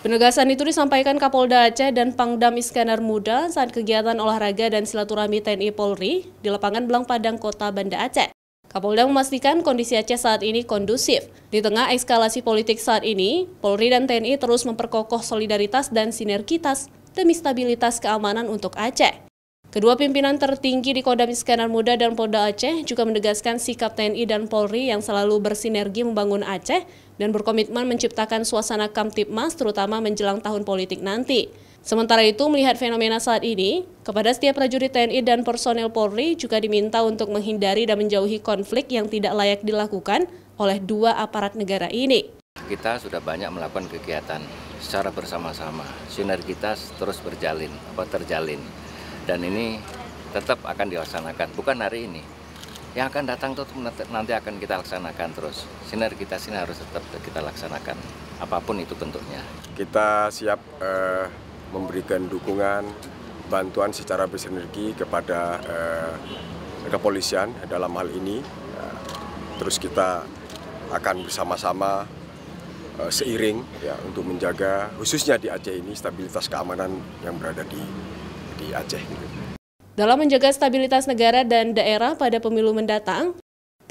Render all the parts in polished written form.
Penegasan itu disampaikan Kapolda Aceh dan Pangdam Iskandar Muda saat kegiatan olahraga dan silaturahmi TNI Polri di lapangan Belang Padang, Kota Banda Aceh. Kapolda memastikan kondisi Aceh saat ini kondusif. Di tengah eskalasi politik saat ini, Polri dan TNI terus memperkokoh solidaritas dan sinergitas demi stabilitas keamanan untuk Aceh. Kedua pimpinan tertinggi di Kodam Iskandar Muda dan Polda Aceh juga menegaskan sikap TNI dan Polri yang selalu bersinergi membangun Aceh dan berkomitmen menciptakan suasana Kamtibmas terutama menjelang tahun politik nanti. Sementara itu, melihat fenomena saat ini, kepada setiap prajurit TNI dan personel Polri juga diminta untuk menghindari dan menjauhi konflik yang tidak layak dilakukan oleh dua aparat negara ini. Kita sudah banyak melakukan kegiatan secara bersama-sama, sinergitas terus terjalin. Dan ini tetap akan dilaksanakan, bukan hari ini. Yang akan datang itu nanti akan kita laksanakan terus. Sinergitas ini harus tetap kita laksanakan, apapun itu bentuknya. Kita siap memberikan dukungan, bantuan secara bersinergi kepada kepolisian dalam hal ini. Terus kita akan bersama-sama seiring ya, untuk menjaga khususnya di Aceh ini stabilitas keamanan yang berada di Aceh. Dalam menjaga stabilitas negara dan daerah pada pemilu mendatang,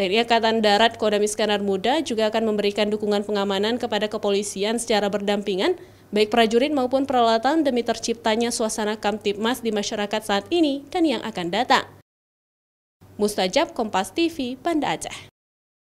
TNI Angkatan Darat Kodam Iskandar Muda juga akan memberikan dukungan pengamanan kepada kepolisian secara berdampingan, baik prajurit maupun peralatan demi terciptanya suasana Kamtibmas di masyarakat saat ini dan yang akan datang. Mustajab, Kompas TV, Banda Aceh.